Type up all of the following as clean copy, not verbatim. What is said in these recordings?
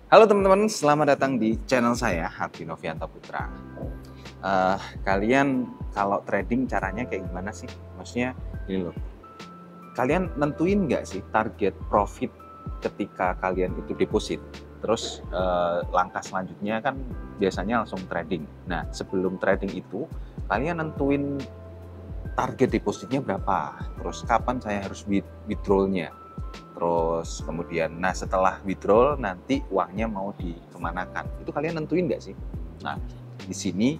Halo teman-teman, selamat datang di channel saya, Hardi Novianto Putra. Kalian kalau trading caranya kayak gimana sih? Maksudnya ini loh, kalian nentuin nggak sih target profit ketika kalian itu deposit? Terus langkah selanjutnya kan biasanya langsung trading. Nah, sebelum trading itu, kalian nentuin target depositnya berapa? Terus kapan saya harus withdrawal-nya? Terus kemudian, nah setelah withdrawal nanti uangnya mau dikemanakan. Itu kalian nentuin nggak sih? Nah, di sini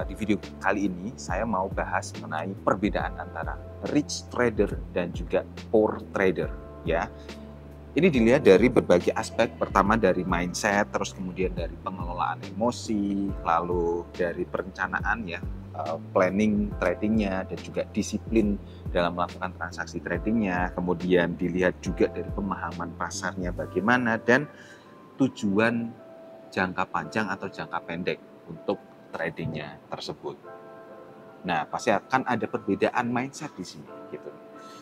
di video kali ini saya mau bahas mengenai perbedaan antara rich trader dan juga poor trader ya. Ini dilihat dari berbagai aspek, pertama dari mindset, terus kemudian dari pengelolaan emosi, lalu dari perencanaan ya, planning tradingnya, dan juga disiplin dalam melakukan transaksi tradingnya, kemudian dilihat juga dari pemahaman pasarnya bagaimana, dan tujuan jangka panjang atau jangka pendek untuk tradingnya tersebut. Nah, pasti akan ada perbedaan mindset di sini gitu.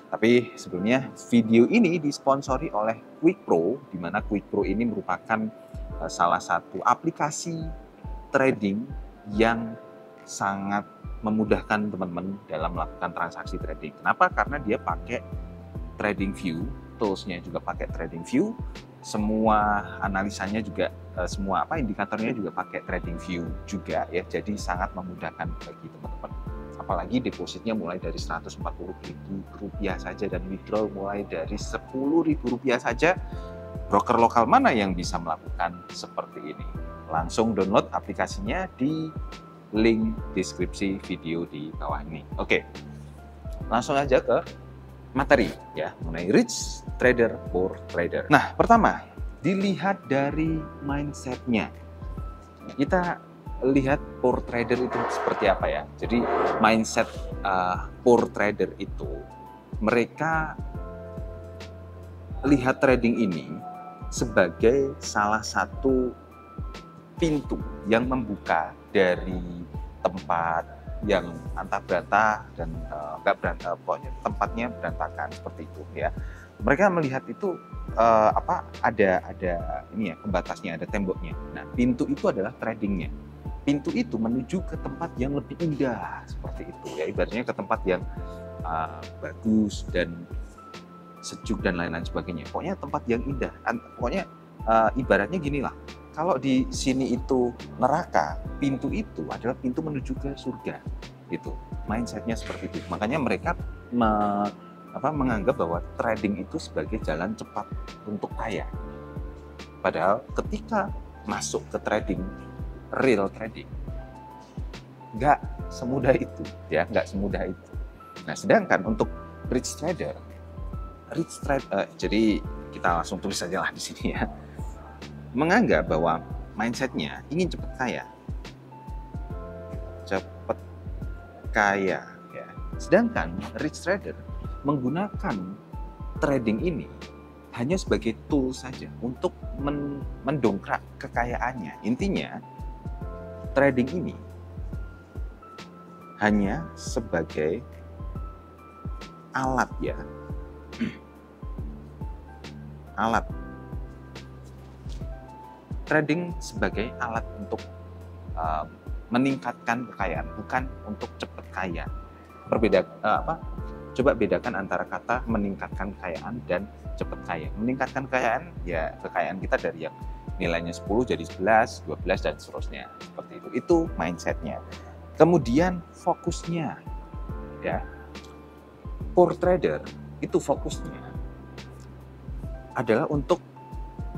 Tapi sebelumnya video ini disponsori oleh QuickPro, di mana QuickPro ini merupakan salah satu aplikasi trading yang sangat memudahkan teman-teman dalam melakukan transaksi trading. Kenapa? Karena dia pakai TradingView, toolsnya juga pakai TradingView, semua analisanya juga semua indikatornya juga pakai TradingView juga ya. Jadi sangat memudahkan bagi teman-teman. Apalagi depositnya mulai dari Rp140.000 saja dan withdrawal mulai dari Rp10.000 saja. Broker lokal mana yang bisa melakukan seperti ini? Langsung download aplikasinya di link deskripsi video di bawah ini. Oke, langsung aja ke materi ya mengenai rich trader, poor trader. Nah, pertama dilihat dari mindsetnya. Kita lihat poor trader itu seperti apa ya. Jadi mindset poor trader itu mereka lihat trading ini sebagai salah satu pintu yang membuka dari tempat yang antah berantah dan nggak berantah, pokoknya tempatnya berantakan seperti itu ya. Mereka melihat itu ada ini ya, pembatasnya, ada temboknya. Nah, pintu itu adalah tradingnya. Pintu itu menuju ke tempat yang lebih indah seperti itu ya, ibaratnya ke tempat yang bagus dan sejuk dan lain-lain sebagainya. Pokoknya tempat yang indah. Pokoknya ibaratnya gini lah. Kalau di sini itu neraka, pintu itu adalah pintu menuju ke surga. Gitu. Mindsetnya seperti itu. Makanya mereka menganggap bahwa trading itu sebagai jalan cepat untuk kaya. Padahal ketika masuk ke trading, real trading, nggak semudah itu, ya, nggak semudah itu. Nah, sedangkan untuk rich trader, jadi kita langsung tulis saja lah di sini ya, menganggap bahwa mindsetnya ingin cepat kaya, ya. Sedangkan rich trader menggunakan trading ini hanya sebagai tool saja untuk mendongkrak kekayaannya. Intinya, trading ini hanya sebagai alat ya, alat. Trading sebagai alat untuk meningkatkan kekayaan, bukan untuk cepat kaya. Coba bedakan antara kata meningkatkan kekayaan dan cepat kaya. Meningkatkan kekayaan, ya kekayaan kita dari yang nilainya 10 jadi 11, 12 dan seterusnya. Seperti itu. Itu mindsetnya. Kemudian fokusnya, ya. Poor trader itu fokusnya adalah untuk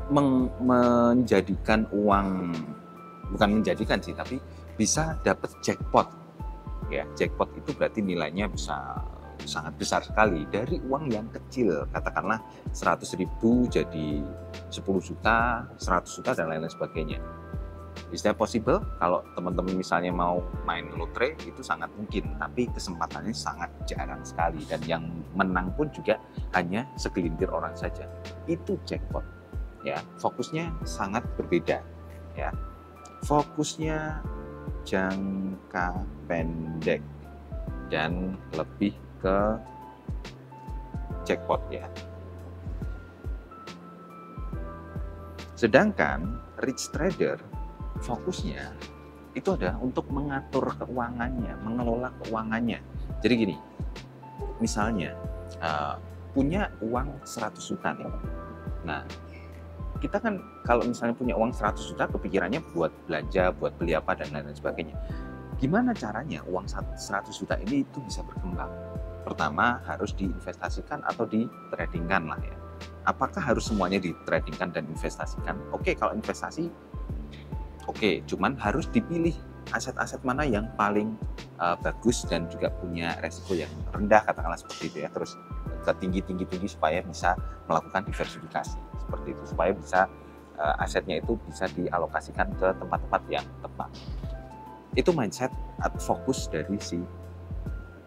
menjadikan uang, bukan menjadikan sih, tapi bisa dapat jackpot. Ya, jackpot itu berarti nilainya bisa sangat besar sekali dari uang yang kecil, katakanlah 100.000 jadi 10 juta, 100 juta dan lain-lain sebagainya. Is that possible? Kalau teman-teman misalnya mau main lotre itu sangat mungkin, tapi kesempatannya sangat jarang sekali dan yang menang pun juga hanya segelintir orang saja. Itu jackpot. Ya, fokusnya sangat berbeda. Ya, fokusnya jangka pendek dan lebih ke jackpot ya. Sedangkan rich trader fokusnya itu adalah untuk mengatur keuangannya, mengelola keuangannya. Jadi gini, misalnya punya uang 100 juta nih. Nah, kita kan kalau misalnya punya uang 100 juta kepikirannya buat belanja, buat beli apa dan lain-lain sebagainya. Gimana caranya uang 100 juta ini itu bisa berkembang? Pertama harus diinvestasikan atau ditradingkan lah ya. Apakah harus semuanya ditradingkan dan investasikan? Oke, kalau investasi oke, cuman harus dipilih aset-aset mana yang paling bagus dan juga punya resiko yang rendah, katakanlah seperti itu ya. Terus ke tinggi supaya bisa melakukan diversifikasi seperti itu, supaya bisa asetnya itu bisa dialokasikan ke tempat-tempat yang tepat. Itu mindset atau fokus dari si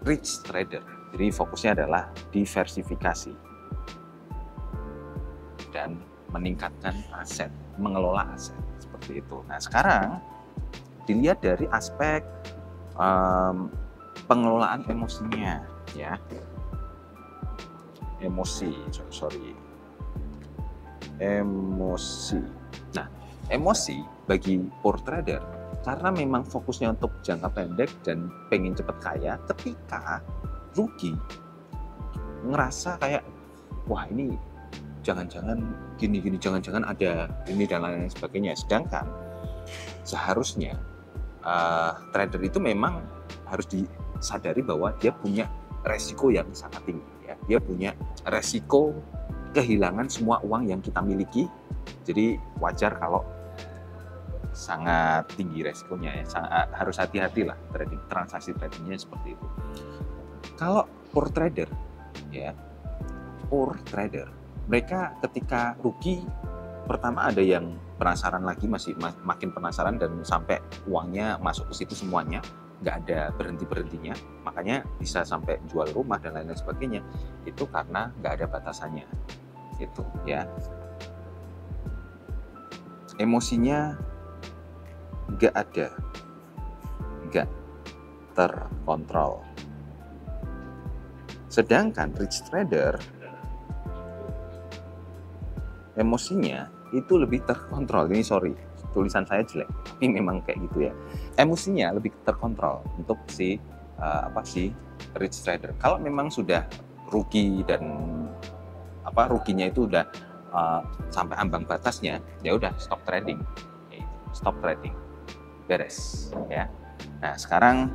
rich trader. Jadi fokusnya adalah diversifikasi dan meningkatkan aset, mengelola aset seperti itu. Nah sekarang dilihat dari aspek pengelolaan emosinya ya. Emosi. Nah, emosi bagi poor trader karena memang fokusnya untuk jangka pendek dan pengen cepat kaya, ketika rugi ngerasa kayak wah ini jangan-jangan gini, jangan-jangan ada ini dan lain sebagainya. Sedangkan seharusnya trader itu memang harus disadari bahwa dia punya resiko yang sangat tinggi ya. Dia punya resiko kehilangan semua uang yang kita miliki. Jadi wajar kalau sangat tinggi resikonya ya. Harus hati-hati lah transaksi tradingnya seperti itu. Kalau poor trader ya, mereka ketika rugi pertama ada yang penasaran lagi, masih makin penasaran dan sampai uangnya masuk ke situ semuanya, nggak ada berhentinya, makanya bisa sampai jual rumah dan lain-lain sebagainya. Itu karena nggak ada batasannya itu ya. Emosinya nggak terkontrol. Sedangkan rich trader emosinya itu lebih terkontrol. Ini sorry, tulisan saya jelek, tapi memang kayak gitu ya. Emosinya lebih terkontrol untuk si rich trader. Kalau memang sudah rugi dan ruginya itu udah sampai ambang batasnya, ya udah stop trading, beres ya. Nah sekarang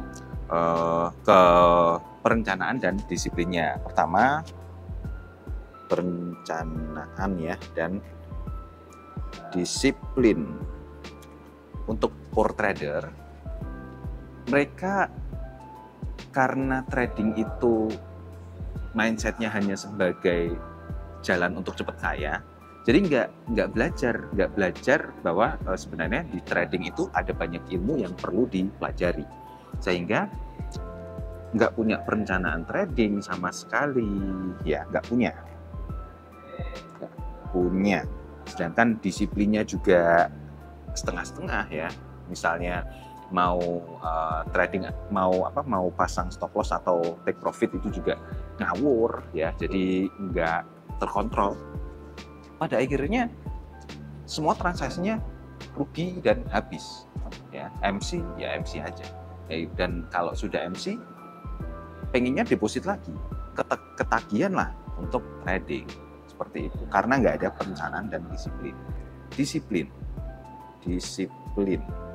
ke perencanaan dan disiplinnya. Pertama perencanaan ya dan disiplin. Untuk poor trader, mereka karena trading itu mindsetnya hanya sebagai jalan untuk cepat kaya, jadi nggak belajar bahwa sebenarnya di trading itu ada banyak ilmu yang perlu dipelajari, sehingga nggak punya perencanaan trading sama sekali ya, nggak punya. Sedangkan disiplinnya juga setengah-setengah ya. Misalnya mau trading, mau pasang stop loss atau take profit itu juga ngawur ya, jadi nggak terkontrol. Pada akhirnya semua transaksinya rugi dan habis ya. MC aja ya. Dan kalau sudah MC pengennya deposit lagi, ketagihan lah untuk trading seperti itu, karena nggak ada perencanaan dan disiplin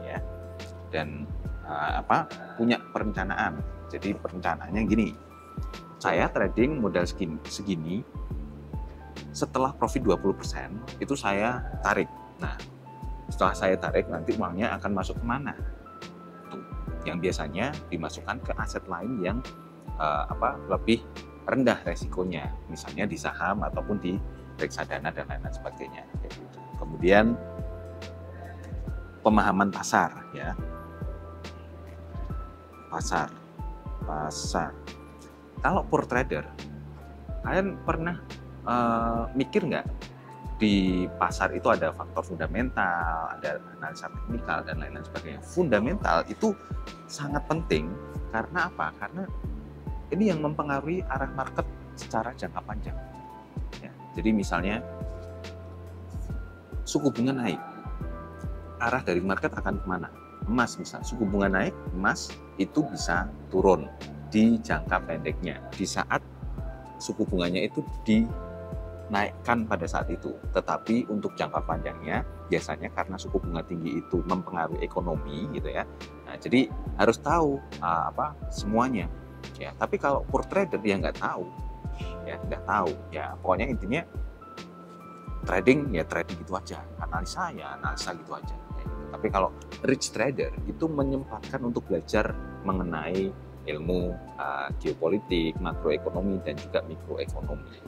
ya. Dan punya perencanaan. Jadi perencanaannya gini, saya trading modal segini, setelah profit 20% itu saya tarik. Nah setelah saya tarik nanti uangnya akan masuk kemana? Tuh, yang biasanya dimasukkan ke aset lain yang lebih rendah resikonya, misalnya di saham ataupun di reksadana dan lain-lain sebagainya. Kemudian pemahaman pasar ya. Pasar. Kalau poor trader, kalian pernah mikir nggak di pasar itu ada faktor fundamental, ada analisa teknikal dan lain-lain sebagainya. Fundamental itu sangat penting karena apa? Karena ini yang mempengaruhi arah market secara jangka panjang. Ya, jadi misalnya suku bunga naik, arah dari market akan kemana? Emas misalnya, suku bunga naik, emas itu bisa turun di jangka pendeknya, di saat suku bunganya itu dinaikkan pada saat itu. Tetapi untuk jangka panjangnya, biasanya karena suku bunga tinggi itu mempengaruhi ekonomi gitu ya. Nah, jadi harus tahu semuanya. Ya, tapi kalau for trader dia nggak tahu, ya pokoknya intinya trading gitu aja, analisa gitu aja. Tapi kalau rich trader itu menyempatkan untuk belajar mengenai ilmu geopolitik, makroekonomi dan juga mikroekonomi.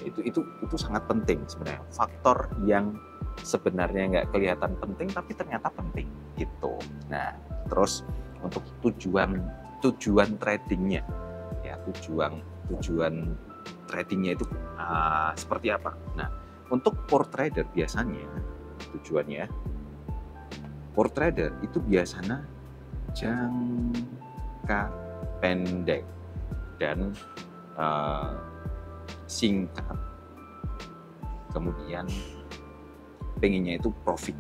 Itu sangat penting sebenarnya. Faktor yang sebenarnya nggak kelihatan penting tapi ternyata penting gitu. Nah, terus untuk tujuan tradingnya, ya tujuan tradingnya itu seperti apa? Nah, untuk for trader biasanya tujuannya for trader itu biasanya jangka pendek dan singkat, kemudian pengennya itu profit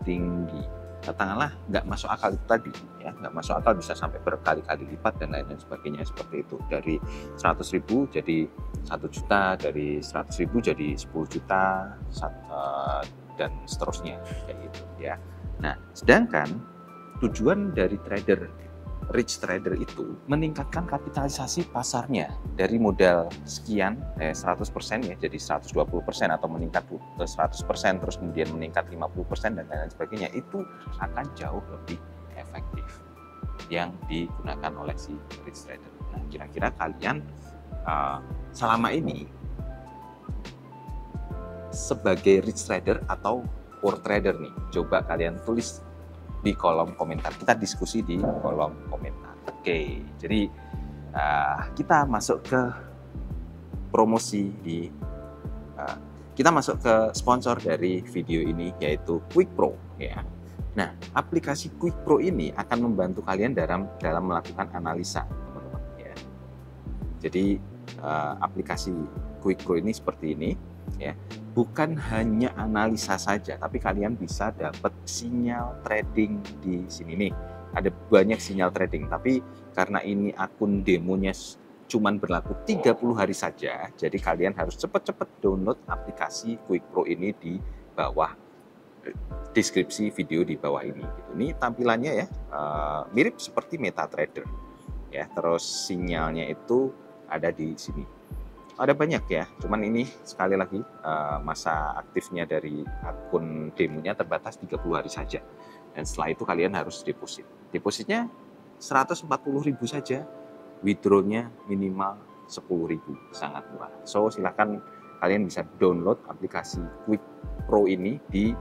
tinggi, katakanlah nggak masuk akal itu tadi ya, nggak masuk akal bisa sampai berkali-kali lipat dan lain sebagainya seperti itu, dari 100.000 jadi 1 juta, dari 100.000 jadi 10 juta dan seterusnya kayak gitu ya. Nah, sedangkan tujuan dari rich trader itu meningkatkan kapitalisasi pasarnya dari modal sekian 100% ya jadi 120% atau meningkat ke 100%, terus kemudian meningkat 50% dan lain sebagainya, itu akan jauh lebih efektif yang digunakan oleh si rich trader. Nah, kira-kira kalian selama ini sebagai rich trader atau poor trader nih, coba kalian tulis di kolom komentar, kita diskusi di kolom komentar. Oke, jadi kita masuk ke promosi kita masuk ke sponsor dari video ini, yaitu QuickPro ya. Nah, aplikasi QuickPro ini akan membantu kalian dalam melakukan analisa, teman-teman ya. Jadi aplikasi QuickPro ini seperti ini ya. Bukan hanya analisa saja, tapi kalian bisa dapat sinyal trading di sini nih. Ada banyak sinyal trading, tapi karena ini akun demonya cuman berlaku 30 hari saja, jadi kalian harus cepat-cepat download aplikasi QuickPro ini di bawah deskripsi video di bawah ini. Ini tampilannya ya mirip seperti MetaTrader ya. Terus sinyalnya itu ada di sini. Ada banyak ya, cuman ini sekali lagi masa aktifnya dari akun demonya terbatas 30 hari saja. Dan setelah itu kalian harus deposit. Depositnya 140.000 saja, withdrawnya minimal 10.000, sangat murah. So silahkan kalian bisa download aplikasi QuickPro ini di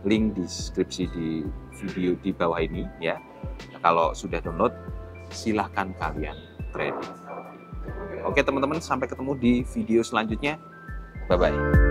link deskripsi di video di bawah ini ya. Kalau sudah download, silahkan kalian trading. Oke teman-teman, sampai ketemu di video selanjutnya. Bye-bye.